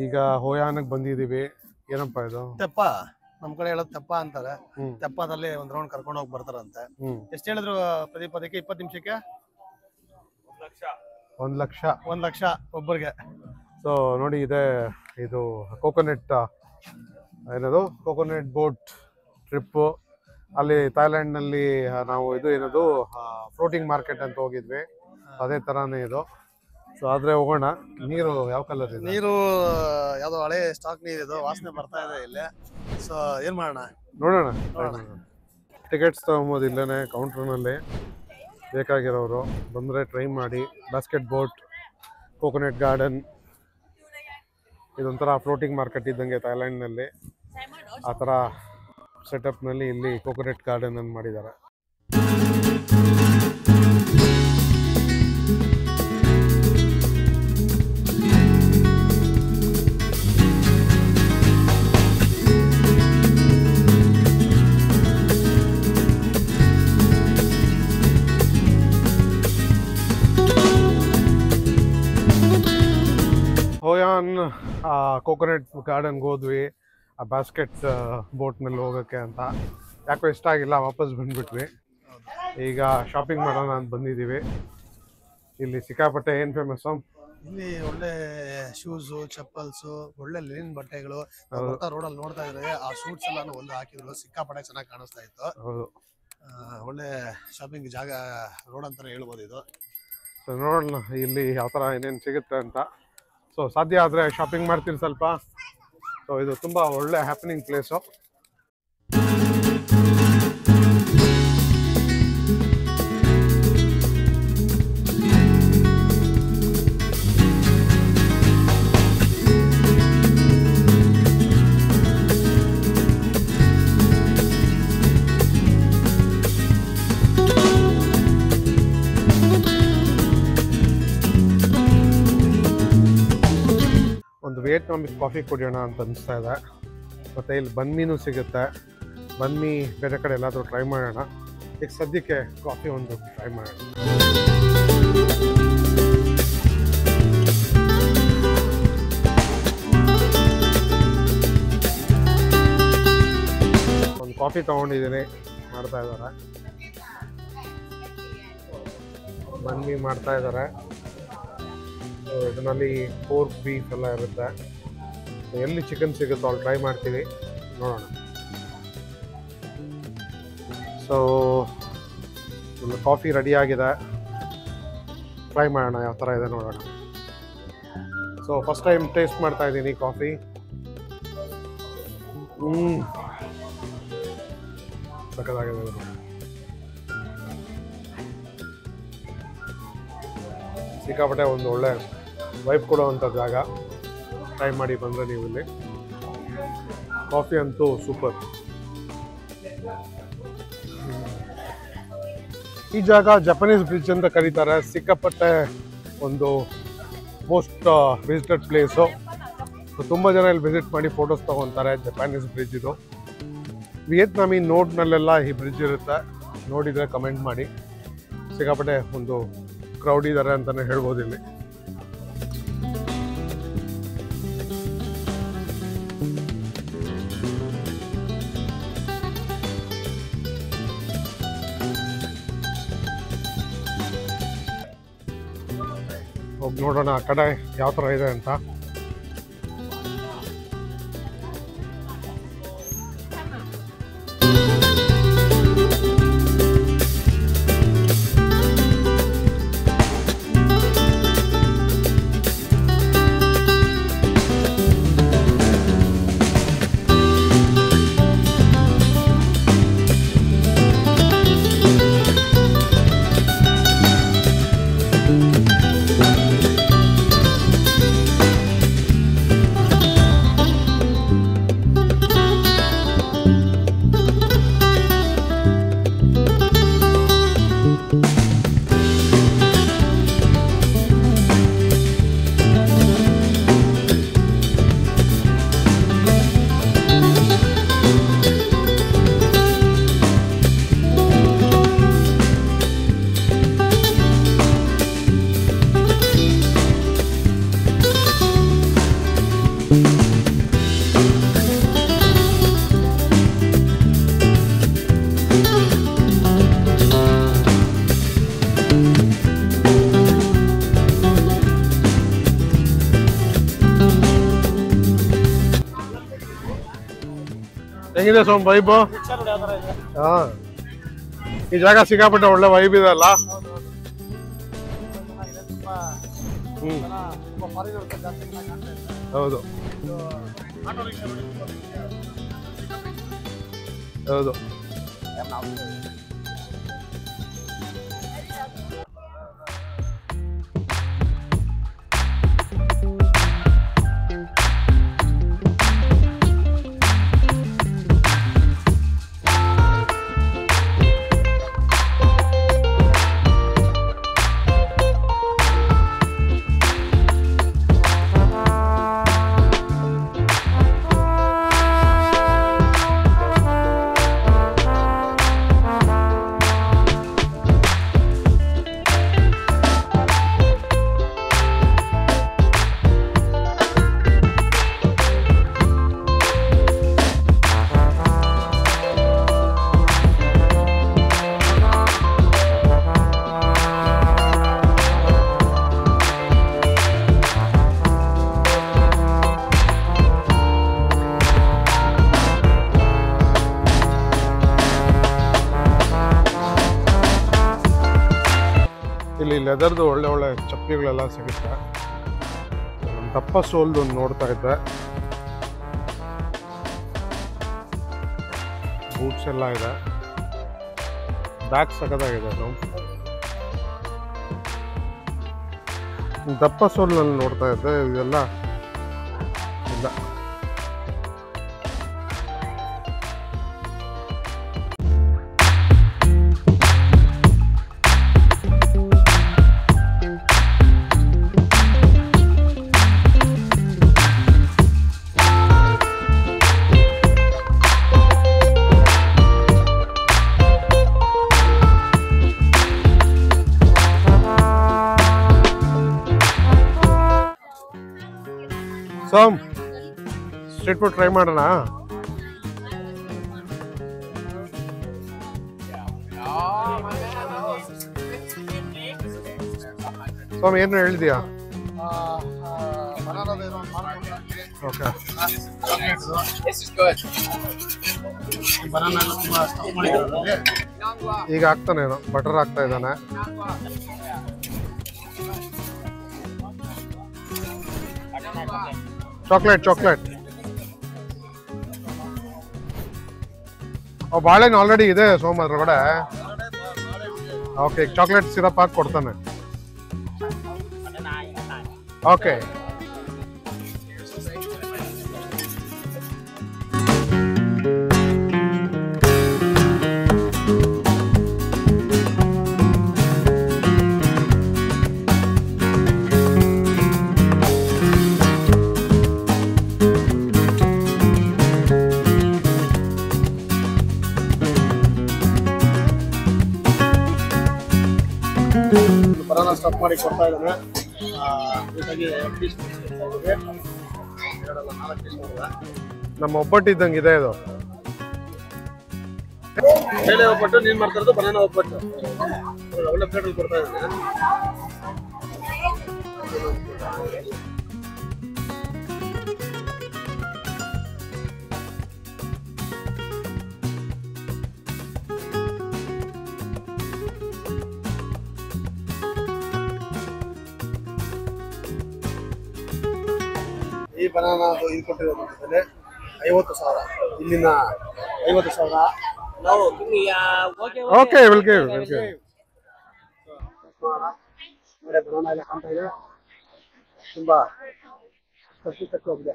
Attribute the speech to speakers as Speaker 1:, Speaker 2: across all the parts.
Speaker 1: ಈಗ ಹೋಯಾನಕ್ಕೆ ಬಂದಿದ್ದೀವಿ. ಏನಪ್ಪ ಇದು?
Speaker 2: ತೆಪ್ಪ. ನಮ್ ಕಡೆ ಹೇಳೋದು ತೆಪ್ಪ ಅಂತಾರೆ. ತೆಪ್ಪದಲ್ಲಿ ಒಂದ್ ರೌಂಡ್ ಕರ್ಕೊಂಡು ಹೋಗಿ ಬರ್ತಾರಂತೆ. ಎಷ್ಟು ಹೇಳಿದ್ರು ಪ್ರದೀಪ್? ಅದಕ್ಕೆ 20 ನಿಮಿಷಕ್ಕೆ
Speaker 1: 1 ಲಕ್ಷ.
Speaker 2: 1 ಲಕ್ಷ ಒಬ್ಬರಿಗೆ.
Speaker 1: ಸೊ ನೋಡಿ, ಇದೆ ಇದು ಕೋಕೋನಟ್, ಏನದು ಕೋಕೋನಟ್ ಬೋಟ್ ಟ್ರಿಪ್ಪು. ಅಲ್ಲಿ ಥೈಲ್ಯಾಂಡ್ನಲ್ಲಿ ನಾವು ಇದು ಏನದು ಫ್ಲೋಟಿಂಗ್ ಮಾರ್ಕೆಟ್ ಅಂತ ಹೋಗಿದ್ವಿ, ಅದೇ ಥರನೇ ಇದು. ಸೊ ಆದರೆ ಹೋಗೋಣ. ನೀರು ಯಾವ ಕಲರ್ ಇದೆ?
Speaker 2: ನೀರು ಯಾವ್ದೋ ಹಳೆ ಸ್ಟಾಕ್ ನೀರು ಇದು, ವಾಸನೆ ಬರ್ತಾ ಇದೆ ಇಲ್ಲಿ. ಸೊ ಏನ್ ಮಾಡೋಣ,
Speaker 1: ನೋಡೋಣ. ಟಿಕೆಟ್ಸ್ ತಗೊಂಬೋದು ಇಲ್ಲೇ ಕೌಂಟ್ರ್ನಲ್ಲಿ. ಬೇಕಾಗಿರೋರು ಬಂದರೆ ಟ್ರೈ ಮಾಡಿ. ಬಾಸ್ಕೆಟ್ ಬೋಟ್, ಕೋಕೋನಟ್ ಗಾರ್ಡನ್, ಇದೊಂಥರ ಫ್ಲೋಟಿಂಗ್ ಮಾರ್ಕೆಟ್ ಇದ್ದಂಗೆ ಥೈಲ್ಯಾಂಡ್ನಲ್ಲಿ. ಆ ಥರ ಸೆಟಪ್ನಲ್ಲಿ ಇಲ್ಲಿ ಕೋಕೋನಟ್ ಗಾರ್ಡನ್ ಅನ್ನು ಮಾಡಿದ್ದಾರೆ. ಹೋಯಾನ್ ಕೋಕೋನಟ್ ಗಾರ್ಡನ್ಗೆ ಹೋದ್ವಿ, ಆ ಬಾಸ್ಕೆಟ್ ಬೋಟ್ನಲ್ಲಿ ಹೋಗೋಕ್ಕೆ ಅಂತ. ಯಾಕೋ ಇಷ್ಟ ಆಗಿಲ್ಲ, ವಾಪಸ್ ಬಂದುಬಿಟ್ವಿ. ಈಗ ಶಾಪಿಂಗ್ ಮಾಡೋಣ ಅಂತ ಬಂದಿದ್ದೀವಿ. ಇಲ್ಲಿ ಸಿಕ್ಕಾಪಟ್ಟೆ ಏನು ಫೇಮಸ್ಸು?
Speaker 2: ಇಲ್ಲಿ ಒಳ್ಳೆ ಶೂಸು, ಚಪ್ಪಲ್ಸು, ಒಳ್ಳೆ ಲಿನಿನ್ ಬಟ್ಟೆಗಳು ರೋಡಲ್ಲಿ ನೋಡ್ತಾ ಇದ್ರೆ. ಆ ಶೂಟ್ಸ್ ಎಲ್ಲ ಒಂದು ಹಾಕಿದ್ರು, ಸಿಕ್ಕಾಪಟ್ಟೆ ಚೆನ್ನಾಗಿ ಕಾಣಿಸ್ತಾ ಇತ್ತು.
Speaker 1: ಹೌದು,
Speaker 2: ಒಳ್ಳೆ ಶಾಪಿಂಗ್ ಜಾಗ ರೋಡ್ ಅಂತಾನೆ ಹೇಳ್ಬೋದು ಇದು.
Speaker 1: ಸೊ ನೋಡೋಣ ಇಲ್ಲಿ ಯಾವ ಥರ ಏನೇನು ಸಿಗುತ್ತೆ ಅಂತ. ಸೊ ಸಾಧ್ಯ ಆದರೆ ಶಾಪಿಂಗ್ ಮಾಡ್ತೀನಿ ಸ್ವಲ್ಪ. ಸೊ ಇದು ತುಂಬ ಒಳ್ಳೆ ಹ್ಯಾಪನಿಂಗ್ ಪ್ಲೇಸು. ಒಂದು ವಿಯೆಟ್ನಾಮಿಕ್ ಕಾಫಿ ಕುಡಿಯೋಣ ಅಂತ ಅನಿಸ್ತಾ ಇದೆ. ಮತ್ತು ಇಲ್ಲಿ ಬನ್ಮೀನು ಸಿಗುತ್ತೆ. ಬನ್ಮಿ ಬೇರೆ ಕಡೆ ಎಲ್ಲಾದರೂ ಟ್ರೈ ಮಾಡೋಣ. ಈಗ ಸದ್ಯಕ್ಕೆ ಕಾಫಿ ಒಂದು ಟ್ರೈ ಮಾಡೋಣ. ಒಂದು ಕಾಫಿ ತೊಗೊಂಡಿದ್ದೀನಿ, ಮಾಡ್ತಾ ಇದ್ದಾರೆ. ಬನ್ಮಿ ಮಾಡ್ತಾ ಇದ್ದಾರೆ. ಇದರಲ್ಲಿ ಪೋರ್ಕ್, ಬೀಫ್ ಎಲ್ಲ ಇರುತ್ತೆ. ಎಲ್ಲಿ ಚಿಕನ್ ಸಿಗುತ್ತೋ ಅಲ್ಲಿ ಟ್ರೈ ಮಾಡ್ತೀವಿ, ನೋಡೋಣ. ಸೊ ಒಂದು ಕಾಫಿ ರೆಡಿ ಆಗಿದೆ, ಟ್ರೈ ಮಾಡೋಣ ಯಾವ ಥರ ಇದೆ ನೋಡೋಣ. ಸೊ ಫಸ್ಟ್ ಟೈಮ್ ಟೇಸ್ಟ್ ಮಾಡ್ತಾ ಇದ್ದೀನಿ ಕಾಫಿ. ಸಕ್ಕತ್ತಾಗಿದೆ. ಸಿಕ್ಕಾಪಟ್ಟೆ ಒಂದು ಒಳ್ಳೆ ವೈಬ್ ಕೊಡುವಂಥ ಜಾಗ. ಟ್ರೈ ಮಾಡಿ ಬಂದರೆ ನೀವು ಇಲ್ಲಿ. ಕಾಫಿ ಅಂತೂ ಸೂಪರ್. ಈ ಜಾಗ ಜಪಾನೀಸ್ ಬ್ರಿಡ್ಜ್ ಅಂತ ಕರೀತಾರೆ. ಸಿಕ್ಕಾಪಟ್ಟೆ ಒಂದು ಮೋಸ್ಟ್ ವಿಸಿಟೆಡ್ ಪ್ಲೇಸು. ತುಂಬ ಜನ ಇಲ್ಲಿ ವಿಸಿಟ್ ಮಾಡಿ ಫೋಟೋಸ್ ತೊಗೊತಾರೆ. ಜಪಾನೀಸ್ ಬ್ರಿಡ್ಜ್ ಇದು. ವಿಯೆಟ್ನಾಮಿ ನೋಟ್ನಲ್ಲೆಲ್ಲ ಈ ಬ್ರಿಡ್ಜ್ ಇರುತ್ತೆ, ನೋಡಿದರೆ ಕಮೆಂಟ್ ಮಾಡಿ. ಸಿಕ್ಕಾಪಟ್ಟೆ ಒಂದು ಕ್ರೌಡ್ ಇದ್ದಾರೆ ಅಂತಲೇ ಹೇಳ್ಬೋದು ಇಲ್ಲಿ. ಹೋಗಿ ನೋಡೋಣ ಆ ಕಡೆ ಯಾವ ಥರ ಇದೆ ಅಂತ. ಹೆಂಗಿದೆ ಸೋಮ್ ವೈಬ್? ಹಾ, ಈ ಜಾಗ ಸಿಕ್ಕಾಪಟ್ಟೆ ಒಳ್ಳೆ ವೈಬ್ ಇದೆ ಅಲ್ಲ? ಹೌದು ಹೌದು. ಇಲ್ಲಿ ಲೆದರ್ದು ಒಳ್ಳೆ ಒಳ್ಳೆ ಚಪ್ಪಲಿಗಳೆಲ್ಲ ಸಿಗುತ್ತೆ. ದಪ್ಪ ಸೋಲ್ದು ಒಂದು ನೋಡ್ತಾ ಇದ್ದೆ. ಬೂಟ್ಸ್ ಎಲ್ಲ ಇದೆ. ಬ್ಯಾಗ್ ಸಖತ್ತಾಗಿದೆ. ದಪ್ಪ ಸೋಲ್ನಲ್ಲಿ ನೋಡ್ತಾ ಇದ್ದೆ. ಇದೆಲ್ಲ ಇಲ್ಲ. ಸೋಮ್, ಸ್ಟ್ರೀಟ್ ಫುಡ್ ಟ್ರೈ ಮಾಡೋಣ. ಸೋಮ್, ಏನು ಹೇಳಿದ್ಯಾ? ಓಕೆ. ಈಗ ಆಗ್ತಾನೇನೋ, ಬಟರ್ ಆಗ್ತಾ ಇದ್ದಾನೆ. ಚಾಕ್ಲೇಟ್. ಬಾಳೆಹಣ್ಣು ಆಲ್ರೆಡಿ ಇದೆ ಸೋಮ್ ಅದ್ರೊಳಗಡೆ. ಓಕೆ, ಚಾಕ್ಲೇಟ್ ಸಿರಪ್ ಹಾಕಿ ಕೊಡ್ತಾನೆ. ಓಕೆ.
Speaker 2: ಬನಾನಾ ಸ್ಟಫ್ ಮಾಡಿ ಕೊಡ್ತಾ ಇದ್ದಾನೆ.
Speaker 1: ನಮ್ಮ ಒಬ್ಬಟ್ಟು ಇದ್ದಂಗೆ ಇದೆ ಇದು.
Speaker 2: ಬೇಳೆ ಒಬ್ಬಟ್ಟು, ನೀನ್ ಮಾಡ್ತಾ ಇರೋದು ಬನಾನಾ ಒಬ್ಬಟ್ಟು. ಒಳ್ಳೆ ಪ್ಲೇಟ್ ಕೊಡ್ತಾ ಇದ್ದಾನೆ. ಈ ಬನಾನಾ ಇದು ಕೊಟ್ಟಿರೋದು ಬೆಲೆ 50,000. ಇಲ್ಲಿನ 50,000.
Speaker 1: Okay, will give.
Speaker 2: ಬನಾನಾ ಎಲ್ಲ ಕಾಣ್ತಾ ಇದೆ. ತುಂಬಾ ಹೋಗಿದೆ.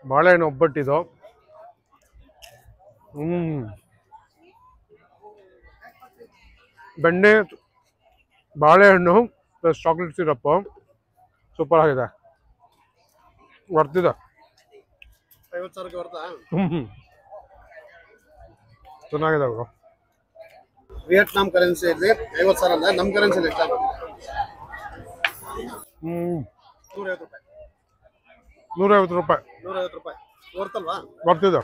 Speaker 1: ಬಾಳೆಹಣ್ಣು ಒಬ್ಬಟ್ಟಿದು. ಬೆಣ್ಣೆ, ಬಾಳೆಹಣ್ಣು ಪ್ಲಸ್ ಚಾಕ್ಲೇಟ್ ಸಿರಪ್ಪು ಸೂಪರ್ ಆಗಿದೆ. ಬರ್ತಿದೆ.
Speaker 2: 50,000ಕ್ಕೆ ಬರ್ತಾ?
Speaker 1: ಚೆನ್ನಾಗಿದೆ ಬ್ರೋ.
Speaker 2: ವಿಯೆಟ್ನಾಂ ಕರೆನ್ಸಿ ಇಲ್ಲಿ 50,000 ಅಂದ್ರೆ ನಮ್ಮ ಕರೆನ್ಸಿ ಎಷ್ಟಾಗುತ್ತೆ?
Speaker 1: 150 ರೂಪಾಯಿ.
Speaker 2: 150 ರೂಪಾಯಿ ಬರ್ತಲ್ವಾ?
Speaker 1: ಬರ್ತಿದೆ.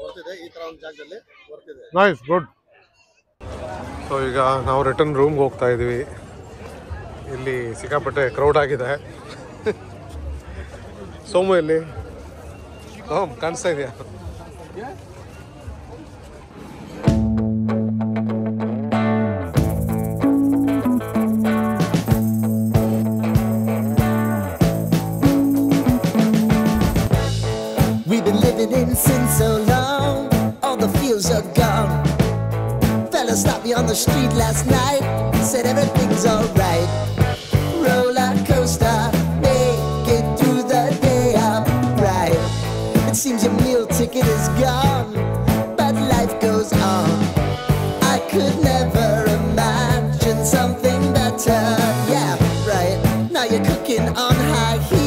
Speaker 2: ಬರ್ತಿದೆ ಈ ತರ ಒಂದು ಜಾಗದಲ್ಲಿ ಬರ್ತಿದೆ.
Speaker 1: Nice, good. ಸೊ ಈಗ ನಾವು ರಿಟರ್ನ್ ರೂಮ್ಗೆ ಹೋಗ್ತಾ ಇದ್ದೀವಿ. ಇಲ್ಲಿ ಸಿಕ್ಕಾಪಟ್ಟೆ ಕ್ರೌಡ್ ಆಗಿದೆ. ಸೋಮು ಇಲ್ಲಿ ಕಾಣಿಸ್ತಾ ಇದೆಯಾ?
Speaker 3: We've been living in sin so long, all the feels are gone. Fella stopped me on the street last night, said everything's alright. Roller coaster, make it through the day upright. It seems your meal ticket is gone, but life goes on. I could never imagine something better. Yeah, right. Now you're cooking on high heat.